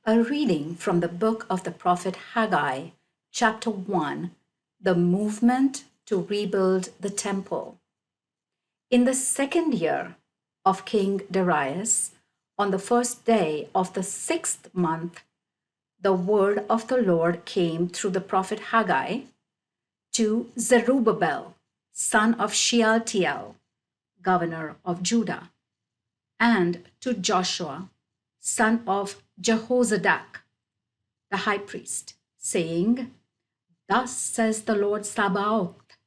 A reading from the book of the prophet Haggai, chapter 1, the movement to rebuild the temple. In the second year of King Darius, on the first day of the 6th month, the word of the Lord came through the prophet Haggai to Zerubbabel, son of Shealtiel, governor of Judah, and to Joshua, son of Jehozadak, the high priest, saying, Thus says the Lord Sabaoth,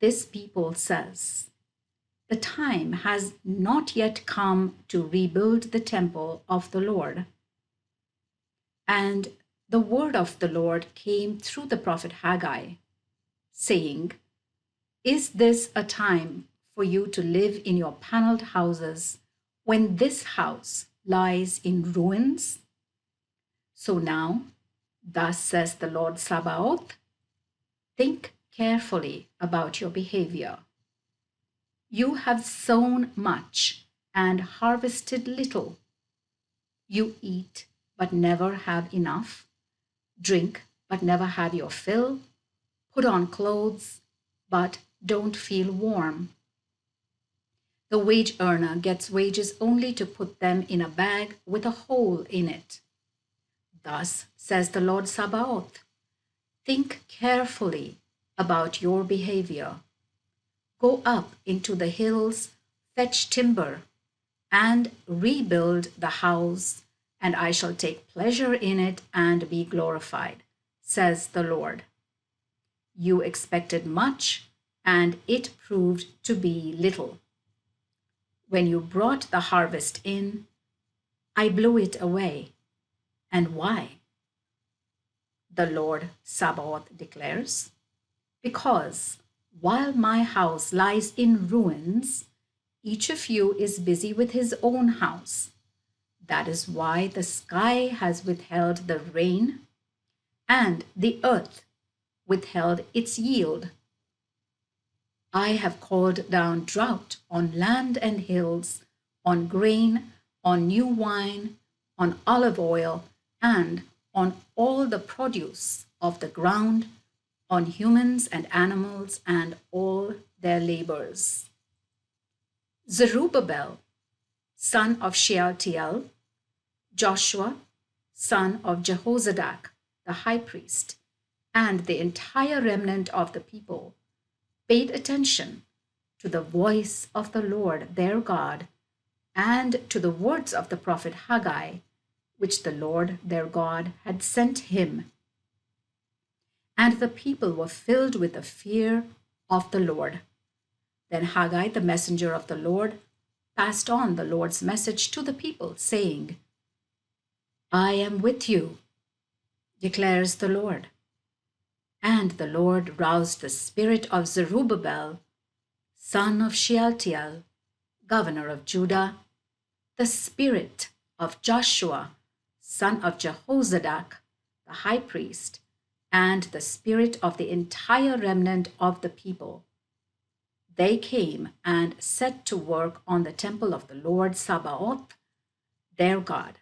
this people says, the time has not yet come to rebuild the temple of the Lord. And the word of the Lord came through the prophet Haggai, saying, Is this a time for you to live in your paneled houses when this house lies in ruins? So now, thus says the Lord Sabaoth, think carefully about your behavior. You have sown much and harvested little. You eat but never have enough, drink but never have your fill, put on clothes but don't feel warm. The wage earner gets wages only to put them in a bag with a hole in it. Thus says the Lord Sabaoth, think carefully about your behavior. Go up into the hills, fetch timber, and rebuild the house, and I shall take pleasure in it and be glorified, says the Lord. You expected much, and it proved to be little. When you brought the harvest in, I blew it away. And why? The Lord Sabaoth declares, because while my house lies in ruins, each of you is busy with his own house. That is why the sky has withheld the rain, and the earth withheld its yield. I have called down drought on land and hills, on grain, on new wine, on olive oil, and on all the produce of the ground, on humans and animals and all their labors. Zerubbabel, son of Shealtiel, Joshua, son of Jehozadak, the high priest, and the entire remnant of the people paid attention to the voice of the Lord their God and to the words of the prophet Haggai, which the Lord their God had sent him. And the people were filled with the fear of the Lord. Then Haggai, the messenger of the Lord, passed on the Lord's message to the people, saying, I am with you, declares the Lord. And the Lord roused the spirit of Zerubbabel, son of Shealtiel, governor of Judah, the spirit of Joshua, son of Jehozadak, the high priest, and the spirit of the entire remnant of the people. They came and set to work on the temple of the Lord Sabaoth, their God.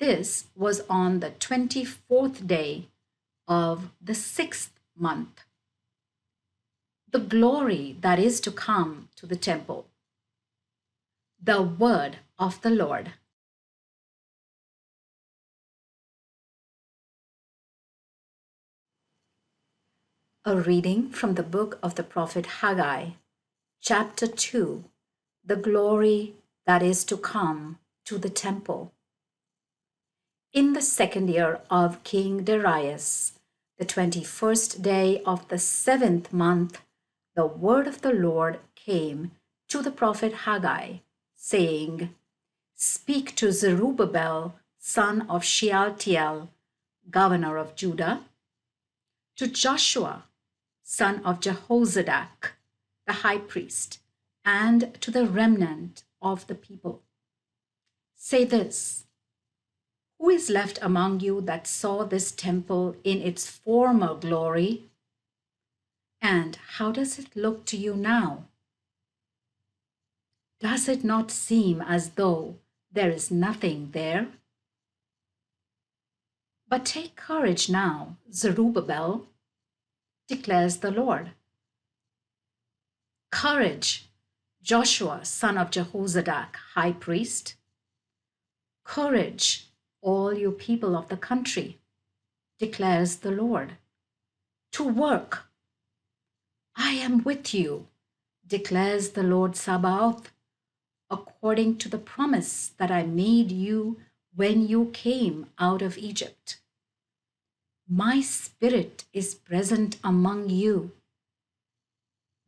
This was on the 24th day of the 6th month. The glory that is to come to the temple. The word of the Lord. A reading from the book of the prophet Haggai, chapter 2, the glory that is to come to the temple. In the second year of King Darius, the 21st day of the 7th month, the word of the Lord came to the prophet Haggai, saying, Speak to Zerubbabel, son of Shealtiel, governor of Judah, to Joshua, son of Jehozadak, the high priest, and to the remnant of the people. Say this, who is left among you that saw this temple in its former glory? And how does it look to you now? Does it not seem as though there is nothing there? But take courage now, Zerubbabel, declares the Lord. Courage, Joshua, son of Jehozadak, high priest. Courage, all you people of the country, declares the Lord. To work. I am with you, declares the Lord Sabaoth, according to the promise that I made you when you came out of Egypt. My spirit is present among you.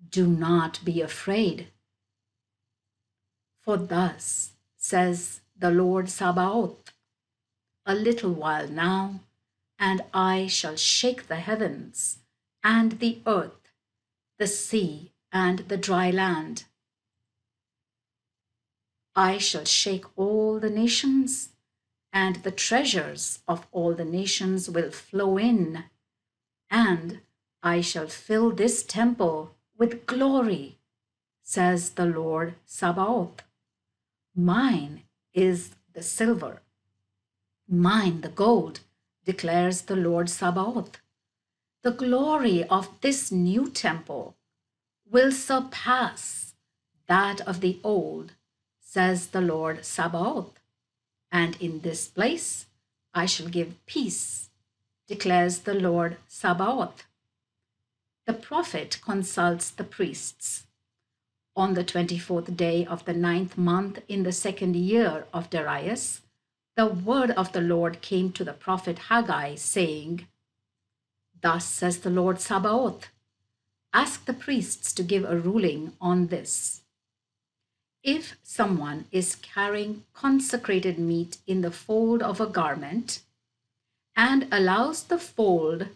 Do not be afraid. For thus says the Lord Sabaoth, a little while now, and I shall shake the heavens and the earth, the sea and the dry land. I shall shake all the nations, and the treasures of all the nations will flow in, and I shall fill this temple with glory, says the Lord Sabaoth. Mine is the silver, mine the gold, declares the Lord Sabaoth. The glory of this new temple will surpass that of the old, says the Lord Sabaoth. And in this place I shall give peace, declares the Lord Sabaoth. The prophet consults the priests. On the 24th day of the 9th month in the 2nd year of Darius, the word of the Lord came to the prophet Haggai, saying, Thus says the Lord Sabaoth, ask the priests to give a ruling on this. If someone is carrying consecrated meat in the fold of a garment and allows the fold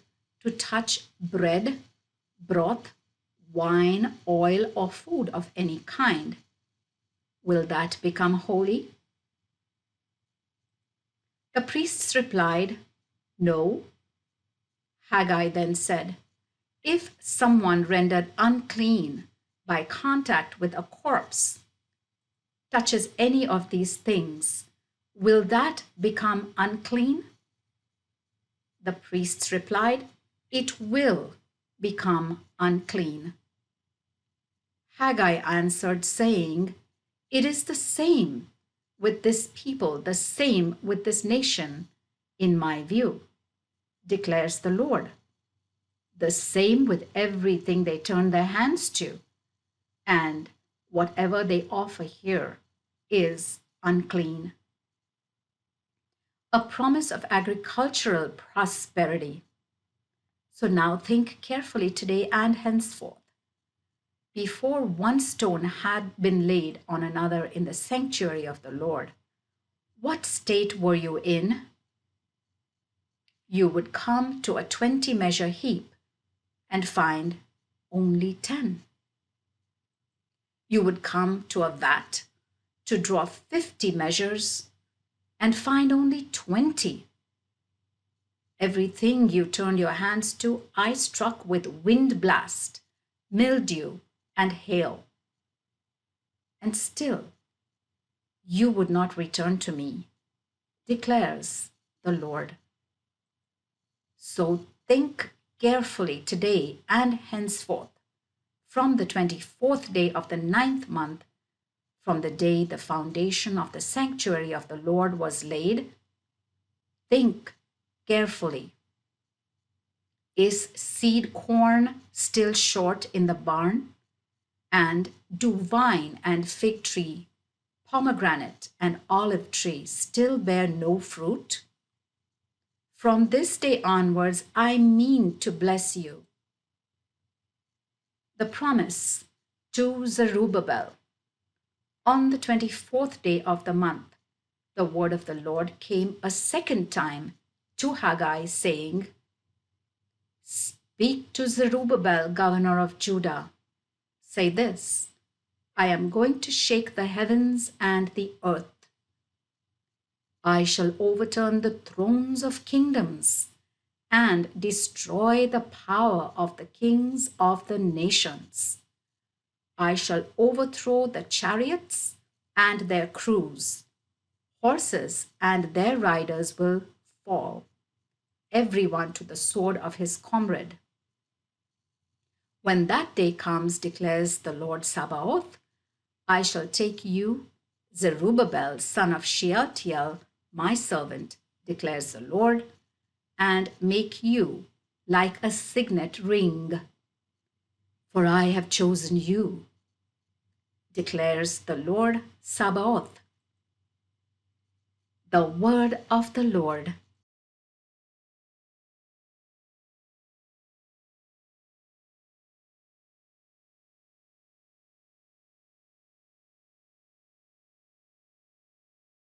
to touch bread, broth, wine, oil, or food of any kind, will that become holy? The priests replied, No. Haggai then said, If someone rendered unclean by contact with a corpse touches any of these things, will that become unclean? The priests replied, It will become unclean. Haggai answered, saying, It is the same with this people, the same with this nation, in my view, declares the Lord. The same with everything they turn their hands to, and whatever they offer here is unclean. A promise of agricultural prosperity. So now think carefully today and henceforth. Before one stone had been laid on another in the sanctuary of the Lord, what state were you in? You would come to a 20-measure heap and find only 10. You would come to a vat to draw 50 measures and find only 20. Everything you turned your hands to, I struck with wind blast, mildew, and hail. And still, you would not return to me, declares the Lord. So think carefully today and henceforth, from the 24th day of the 9th month, from the day the foundation of the sanctuary of the Lord was laid. Think carefully. Is seed corn still short in the barn? And do vine and fig tree, pomegranate and olive tree still bear no fruit? From this day onwards, I mean to bless you. The promise to Zerubbabel. On the 24th day of the month, the word of the Lord came a second time to Haggai, saying, Speak to Zerubbabel, governor of Judah. Say this, I am going to shake the heavens and the earth. I shall overturn the thrones of kingdoms and destroy the power of the kings of the nations. I shall overthrow the chariots and their crews. Horses and their riders will fall. everyone to the sword of his comrade. When that day comes, declares the Lord Sabaoth, I shall take you, Zerubbabel, son of Shealtiel, my servant, declares the Lord, and make you like a signet ring. For I have chosen you, declares the Lord Sabaoth. The word of the Lord.